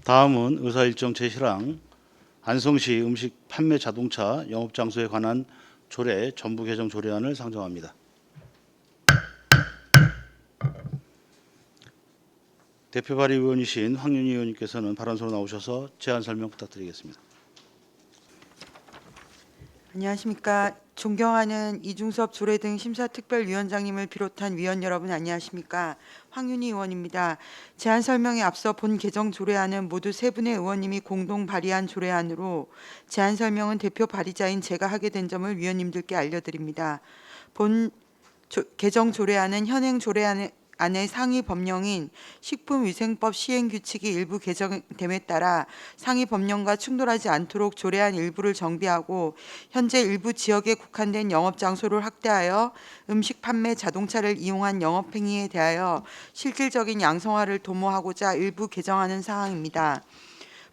다음은 의사일정 제시랑 안성시 음식 판매 자동차 영업장소에 관한 조례 전부 개정 조례안을 상정합니다. 대표 발의 의원이신 황윤희 의원님께서는 발언소로 나오셔서 제안 설명 부탁드리겠습니다. 안녕하십니까. 존경하는 이중섭 조례 등 심사특별위원장님을 비롯한 위원 여러분 안녕하십니까. 황윤희 의원입니다. 제안 설명에 앞서 본 개정 조례안은 모두 세 분의 의원님이 공동 발의한 조례안으로 제안 설명은 대표 발의자인 제가 하게 된 점을 위원님들께 알려드립니다. 본 개정 조례안은 현행 조례안의 상위 법령인 식품위생법 시행규칙이 일부 개정됨에 따라 상위 법령과 충돌하지 않도록 조례안 일부를 정비하고 현재 일부 지역에 국한된 영업장소를 확대하여 음식 판매 자동차를 이용한 영업행위에 대하여 실질적인 양성화를 도모하고자 일부 개정하는 사항입니다.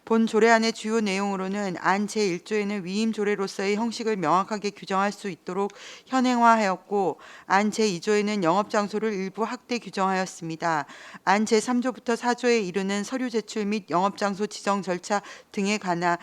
본 조례안의 주요 내용으로는 안 제1조에는 위임 조례로서의 형식을 명확하게 규정할 수 있도록 현행화하였고 안 제2조에는 영업장소를 일부 확대 규정하였습니다. 안 제3조부터 4조에 이르는 서류 제출 및 영업장소 지정 절차 등에 관하여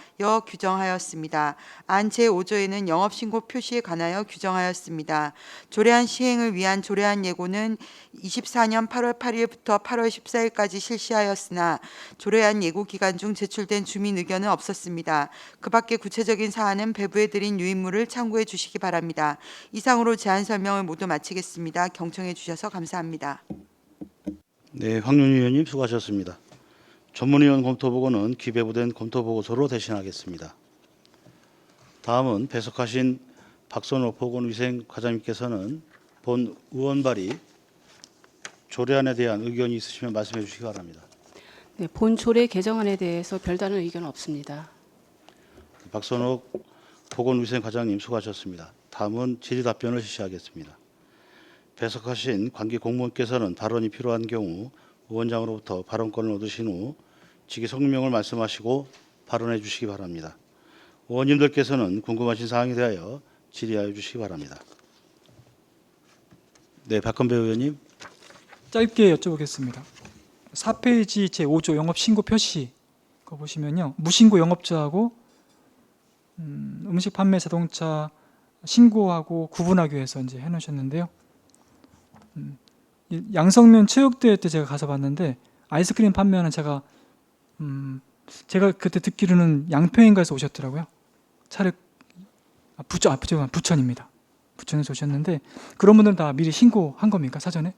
규정하였습니다. 안 제5조에는 영업신고 표시에 관하여 규정하였습니다. 조례안 시행을 위한 조례안 예고는 24년 8월 8일부터 8월 14일까지 실시하였으나 조례안 예고 기간 중 제출된 주민 의견은 없었습니다. 그 밖에 구체적인 사안은 배부해드린 유인물을 참고해 주시기 바랍니다. 이상으로 제안 설명을 모두 마치겠습니다. 경청해 주셔서 감사합니다. 네, 황윤희 의원님 수고하셨습니다. 전문위원 검토보고는 기배부된 검토보고서로 대신하겠습니다. 다음은 배석하신 박선호 보건위생과장님께서는 본 의원 발의 조례안에 대한 의견이 있으시면 말씀해 주시기 바랍니다. 네, 본 조례 개정안에 대해서 별다른 의견은 없습니다. 박선옥 보건위생과장님 수고하셨습니다. 다음은 질의 답변을 실시하겠습니다. 배석하신 관계 공무원께서는 발언이 필요한 경우 의원장으로부터 발언권을 얻으신 후 직위 성명을 말씀하시고 발언해 주시기 바랍니다. 의원님들께서는 궁금하신 사항에 대하여 질의하여 주시기 바랍니다. 네, 박건배 의원님. 짧게 여쭤보겠습니다. 4페이지 제5조 영업신고 표시 그거 보시면요. 무신고 영업자하고 음식 판매 자동차 신고하고 구분하기 위해서 이제 해놓으셨는데요. 양성면 체육대회 때 제가 가서 봤는데 아이스크림 판매하는 제가 그때 듣기로는 양평인가에서 오셨더라고요. 부천입니다. 부천에서 오셨는데 그런 분들은 다 미리 신고한 겁니까, 사전에?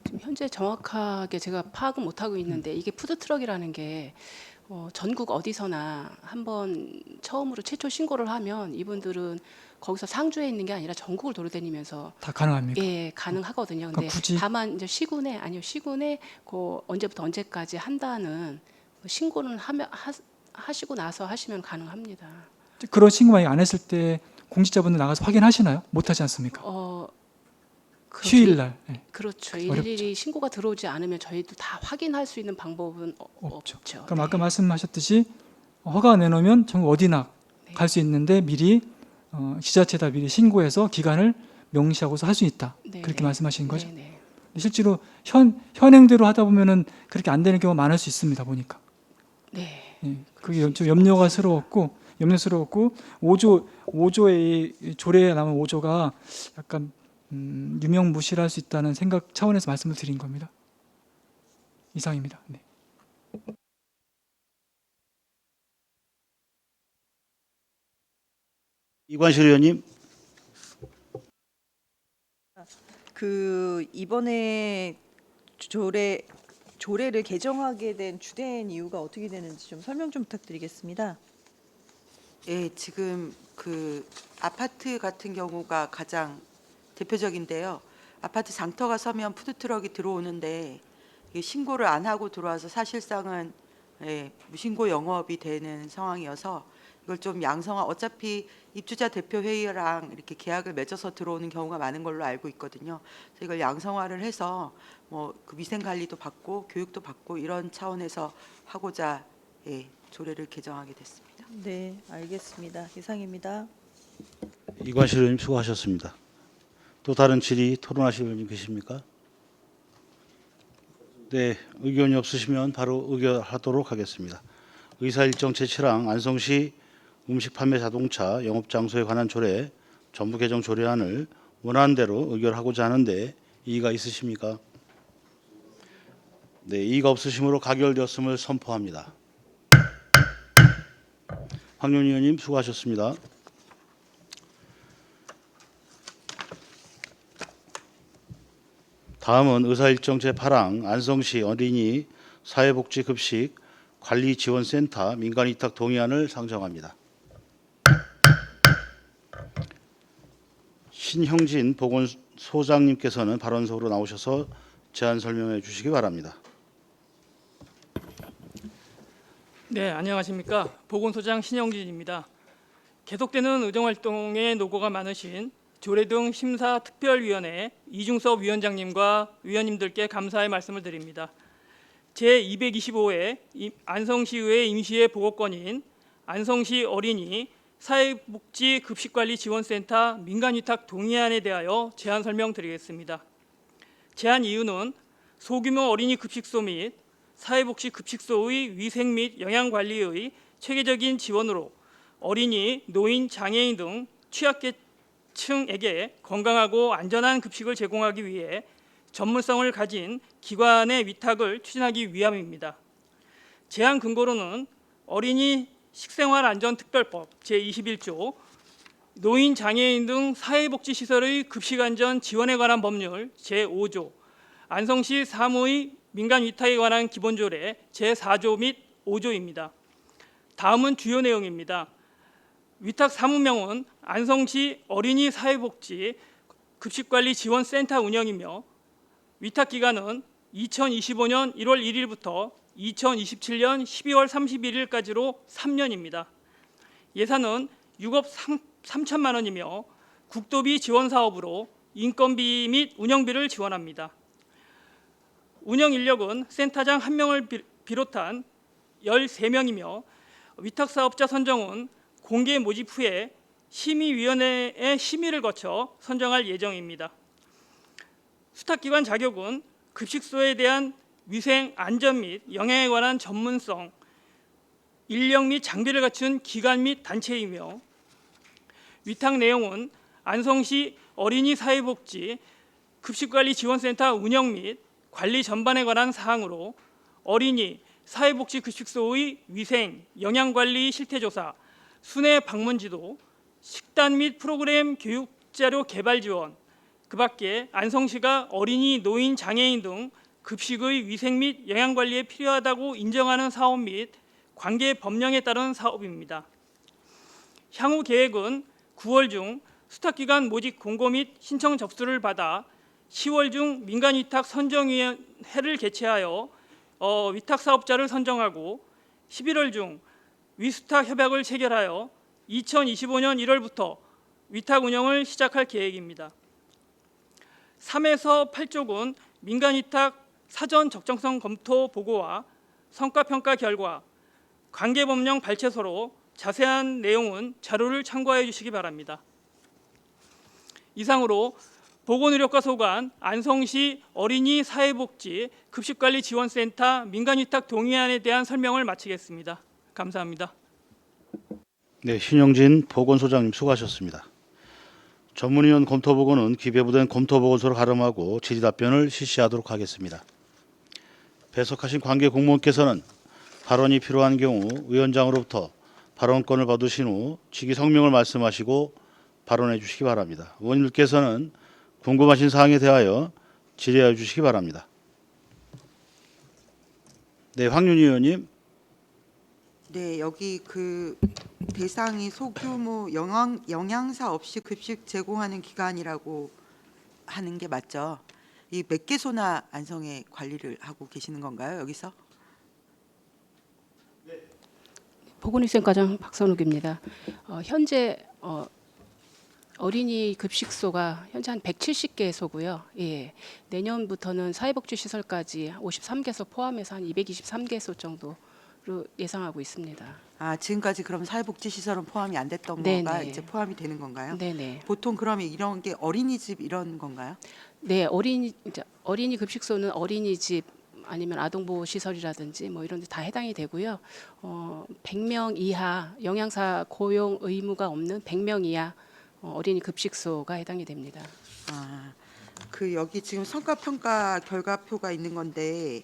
지금 현재 정확하게 제가 파악은 못하고 있는데 이게 푸드트럭이라는 게 전국 어디서나 한번 처음으로 최초 신고를 하면 이분들은 거기서 상주에 있는 게 아니라 전국을 돌아다니면서 다 가능합니까? 예, 가능하거든요. 근데 굳이 다만 이제 시군에 그 언제부터 언제까지 한다는 신고는 하시고 나서 하시면 가능합니다. 그런 신고 만약 안 했을 때 공직자분들 나가서 확인하시나요? 못하지 않습니까? 휴일날. 네. 그렇죠. 어렵죠. 일일이 신고가 들어오지 않으면 저희도 다 확인할 수 있는 방법은 없죠. 그럼 네. 아까 말씀하셨듯이 허가 내놓으면 전국 어디나 네. 갈 수 있는데 미리 지자체에다 미리 신고해서 기간을 명시하고서 할 수 있다. 네, 그렇게 네. 말씀하시는 거죠? 네, 네. 실제로 현행대로 하다 보면은 그렇게 안 되는 경우가 많을 수 있습니다. 보니까. 네. 예, 그게 좀 염려스러웠고 5조의 조례에 남은 5조가 약간 유명무실할 수 있다는 생각 차원에서 말씀을 드린 겁니다. 이상입니다. 네. 이관실 의원님. 이번에 조례를 개정하게 된 주된 이유가 어떻게 되는지 좀 설명 좀 부탁드리겠습니다. 예, 지금 아파트 같은 경우가 가장 대표적인데요. 아파트 장터가 서면 푸드트럭이 들어오는데 이게 신고를 안 하고 들어와서 사실상은 무신고 영업이 되는 상황이어서 이걸 좀 양성화, 어차피 입주자 대표 회의랑 이렇게 계약을 맺어서 들어오는 경우가 많은 걸로 알고 있거든요. 그래서 이걸 양성화를 해서 그 위생 관리도 받고 교육도 받고 이런 차원에서 하고자 조례를 개정하게 됐습니다. 네, 알겠습니다. 이상입니다. 이관실 의원님 수고하셨습니다. 또 다른 질의 토론하실 의원님 계십니까? 네, 의견이 없으시면 바로 의결하도록 하겠습니다. 의사 일정 제7항 안성시 음식 판매 자동차 영업 장소에 관한 조례 전부 개정 조례안을 원하는 대로 의결하고자 하는데 이의가 있으십니까? 네, 이의가 없으시므로 가결되었음을 선포합니다. 황윤희 의원님 수고하셨습니다. 다음은 의사일정 제8항 안성시 어린이 사회복지급식 관리지원센터 민간위탁 동의안을 상정합니다. 신형진 보건소장님께서는 발언석으로 나오셔서 제안 설명해 주시기 바랍니다. 네, 안녕하십니까. 보건소장 신영진입니다. 계속되는 의정활동에 노고가 많으신 조례 등 심사특별위원회 이중섭 위원장님과 위원님들께 감사의 말씀을 드립니다. 제225회 안성시의회 임시회 보고권인 안성시 어린이 사회복지급식관리지원센터 민간위탁 동의안에 대하여 제안 설명드리겠습니다. 제안 이유는 소규모 어린이 급식소 및 사회복지급식소의 위생 및 영양관리의 체계적인 지원으로 어린이, 노인, 장애인 등 취약계층에게 건강하고 안전한 급식을 제공하기 위해 전문성을 가진 기관의 위탁을 추진하기 위함입니다. 제안 근거로는 어린이 식생활안전특별법 제21조, 노인, 장애인 등 사회복지시설의 급식안전 지원에 관한 법률 제5조, 안성시 사무의 민간위탁에 관한 기본조례 제4조 및 5조입니다. 다음은 주요 내용입니다. 위탁 사무명은 안성시 어린이 사회복지 급식관리지원센터 운영이며 위탁 기간은 2025년 1월 1일부터 2027년 12월 31일까지로 3년입니다. 예산은 6억 3천만 원이며 국도비 지원 사업으로 인건비 및 운영비를 지원합니다. 운영 인력은 센터장 1명을 비롯한 13명이며 위탁 사업자 선정은 공개 모집 후에 심의위원회의 심의를 거쳐 선정할 예정입니다. 수탁기관 자격은 급식소에 대한 위생, 안전 및 영양에 관한 전문성, 인력 및 장비를 갖춘 기관 및 단체이며 위탁 내용은 안성시 어린이 사회복지 급식관리지원센터 운영 및 관리 전반에 관한 사항으로 어린이 사회복지급식소의 위생, 영양관리 실태조사, 순회 방문지도, 식단 및 프로그램 교육자료 개발 지원, 그 밖에 안성시가 어린이, 노인, 장애인 등 급식의 위생 및 영양관리에 필요하다고 인정하는 사업 및 관계 법령에 따른 사업입니다. 향후 계획은 9월 중 수탁기관 모집 공고 및 신청 접수를 받아 10월 중 민간위탁 선정위원회를 개최하여 위탁 사업자를 선정하고 11월 중 위수탁 협약을 체결하여 2025년 1월부터 위탁 운영을 시작할 계획입니다. 3에서 8쪽은 민간위탁 사전 적정성 검토 보고와 성과평가 결과, 관계법령 발췌서로 자세한 내용은 자료를 참고해 주시기 바랍니다. 이상으로 보건의료과 소관 안성시 어린이 사회복지 급식관리지원센터 민간위탁 동의안에 대한 설명을 마치겠습니다. 감사합니다. 네, 신영진 보건소장님 수고하셨습니다. 전문위원 검토보고는 기재부된 검토보고서로 가름하고 질의답변을 실시하도록 하겠습니다. 배석하신 관계 공무원께서는 발언이 필요한 경우 위원장으로부터 발언권을 받으신 후 직위 성명을 말씀하시고 발언해 주시기 바랍니다. 의원님께서는 궁금하신 사항에 대하여 질의해 주시기 바랍니다. 네, 황윤희 의원님. 네, 여기 그 대상이 소규모 영양사 없이 급식 제공하는 기관이라고 하는 게 맞죠? 이 몇 개소나 안성에 관리를 하고 계시는 건가요, 여기서? 보건위생과장 박선욱입니다. 현재 어린이 급식소가 현재 한 170개소고요. 예, 내년부터는 사회복지시설까지 53개소 포함해서 한 223개소 정도로 예상하고 있습니다. 아, 지금까지 그럼 사회복지시설은 포함이 안 됐던 네네. 거가 이제 포함이 되는 건가요? 네네. 보통 그러면 이런 게 어린이집 이런 건가요? 네, 어린이 급식소는 어린이집 아니면 아동보호 시설이라든지 뭐 이런 데 다 해당이 되고요. 100명 이하 영양사 고용 의무가 없는 100명 이하 어린이 급식소가 해당이 됩니다. 아, 그 여기 지금 성과 평가 결과표가 있는 건데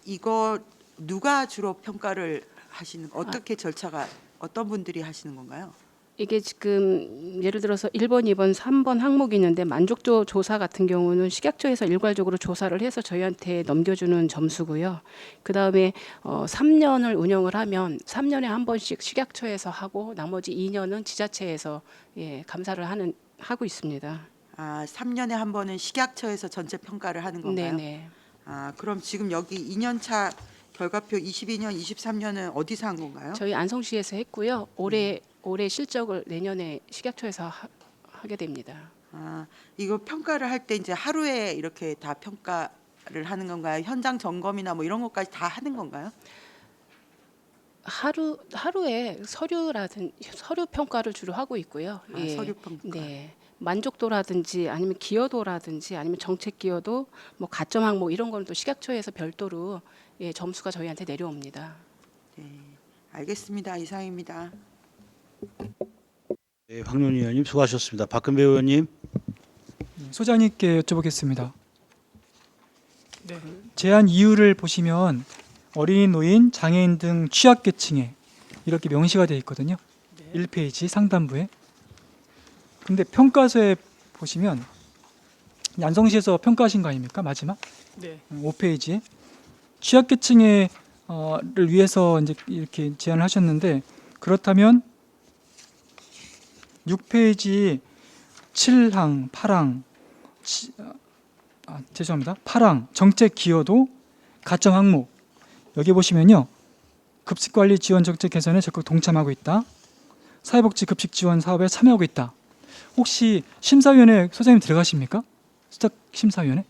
이거 누가 주로 평가를 하시는 어떻게 절차가 어떤 분들이 하시는 건가요? 이게 지금 예를 들어서 1번, 2번, 3번 항목이 있는데 만족도 조사 같은 경우는 식약처에서 일괄적으로 조사를 해서 저희한테 넘겨주는 점수고요. 그다음에 3년을 운영을 하면 3년에 한 번씩 식약처에서 하고 나머지 2년은 지자체에서 감사를 하고 있습니다. 아, 3년에 한 번은 식약처에서 전체 평가를 하는 건가요? 네네. 아, 그럼 지금 여기 2년차 결과표 22년, 23년은 어디서 한 건가요? 저희 안성시에서 했고요. 올해 실적을 내년에 식약처에서 하게 됩니다. 아, 이거 평가를 할 때 이제 하루에 이렇게 다 평가를 하는 건가요? 현장 점검이나 뭐 이런 것까지 다 하는 건가요? 하루에 서류 평가를 주로 하고 있고요. 아, 서류 평가. 네. 만족도라든지 아니면 기여도라든지 아니면 정책 기여도 뭐 가점 항목 이런 거는 또 식약처에서 별도로 점수가 저희한테 내려옵니다. 네, 알겠습니다. 이상입니다. 네, 황윤희 의원님 수고하셨습니다. 박근배 의원님. 소장님께 여쭤보겠습니다. 네. 제한 이유를 보시면 어린이, 노인, 장애인 등 취약계층에 이렇게 명시가 되어 있거든요. 1페이지 상단부에. 근데 평가서에 보시면 안성시에서 평가하신 거 아닙니까? 마지막 네. 5페이지에 취약계층에 를 위해서 이제 이렇게 제안을 하셨는데 그렇다면 6페이지 7항, 8항 죄송합니다. 8항 정책 기여도 가점 항목 여기 보시면요. 급식관리 지원 정책 개선에 적극 동참하고 있다. 사회복지 급식 지원 사업에 참여하고 있다. 혹시 심사위원회 소장님 들어가십니까? 수작 심사위원회?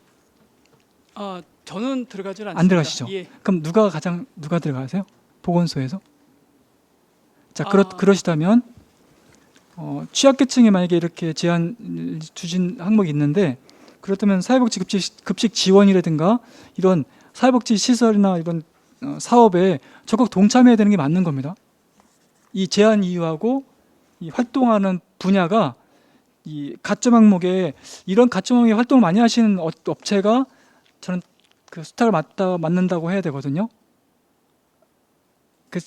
저는 들어가질 않습니다. 안 들어가시죠? 예. 그럼 누가 들어가세요? 보건소에서? 자, 아. 그러시다면 취약계층에 만약에 이렇게 제한 주신 항목이 있는데 그렇다면 사회복지 급식 지원이라든가 이런 사회복지 시설이나 이런 사업에 적극 동참해야 되는 게 맞는 겁니다. 이 제한 이유하고 이 활동하는 분야가 이 가점 항목에 이런 가점 항목에 활동을 많이 하시는 업체가 저는 그 수탁을 맞는다고 해야 되거든요.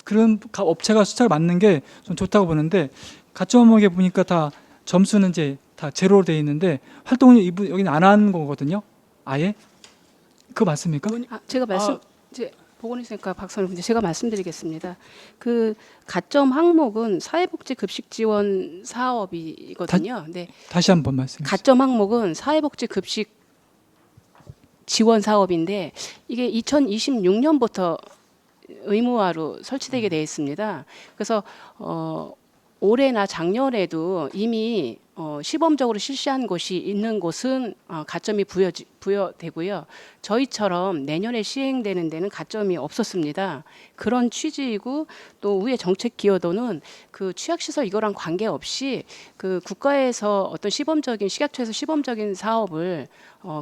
그런 업체가 수탁을 맞는 게 좀 좋다고 보는데 가점 항목에 보니까 다 점수는 이제 다 제로로 돼 있는데 활동을 여기는 안 하는 거거든요. 아예 그거 맞습니까? 제가 이제 보건위생과 박선우 제가 말씀드리겠습니다. 그 가점 항목은 사회복지 급식 지원 사업이거든요. 네. 다시 한번 말씀해 주세요. 가점 항목은 사회복지 급식 지원 사업인데 이게 2026년부터 의무화로 설치되게 되어 있습니다. 그래서 올해나 작년에도 이미 시범적으로 실시한 곳이 있는 곳은 가점이 부여되고요. 저희처럼 내년에 시행되는 데는 가점이 없었습니다. 그런 취지이고 또 위의 정책 기여도는 그 취약시설 이거랑 관계없이 그 국가에서 어떤 식약처에서 시범적인 사업을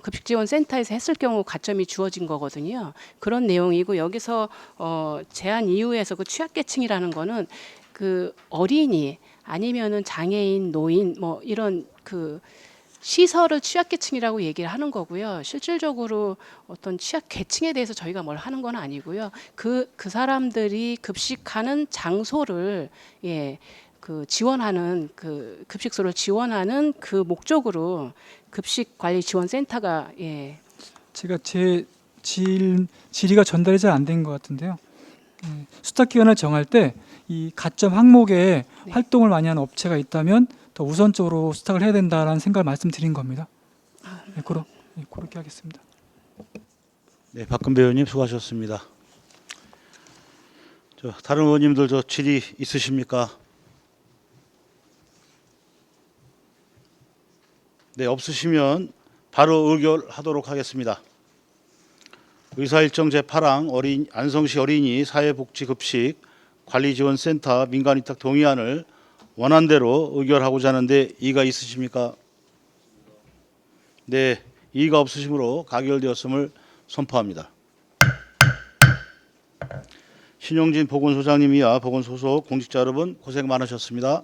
급식지원센터에서 했을 경우 가점이 주어진 거거든요. 그런 내용이고 여기서 제한 이유에서 그 취약계층이라는 거는 그 어린이 아니면은 장애인, 노인 뭐 이런 그 시설을 취약계층이라고 얘기를 하는 거고요. 실질적으로 어떤 취약계층에 대해서 저희가 뭘 하는 건 아니고요. 그 사람들이 급식하는 장소를 그 지원하는 그 급식소를 지원하는 그 목적으로 급식관리지원센터가 제가 제 질의가 전달이 잘 안 된 것 같은데요. 수탁 기간을 정할 때 이 가점 항목에 활동을 많이 하는 업체가 있다면 더 우선적으로 수탁을 해야 된다라는 생각을 말씀드린 겁니다. 그렇게 하겠습니다. 네, 박근배 의원님 수고하셨습니다. 다른 의원님들 질의 있으십니까? 네, 없으시면 바로 의결하도록 하겠습니다. 의사일정 제8항 안성시 어린이 사회복지급식 관리지원센터 민간위탁 동의안을 원안대로 의결하고자 하는데 이의가 있으십니까? 네, 이의가 없으시므로 가결되었음을 선포합니다. 신용진 보건소장님 이하 보건소속 공직자 여러분 고생 많으셨습니다.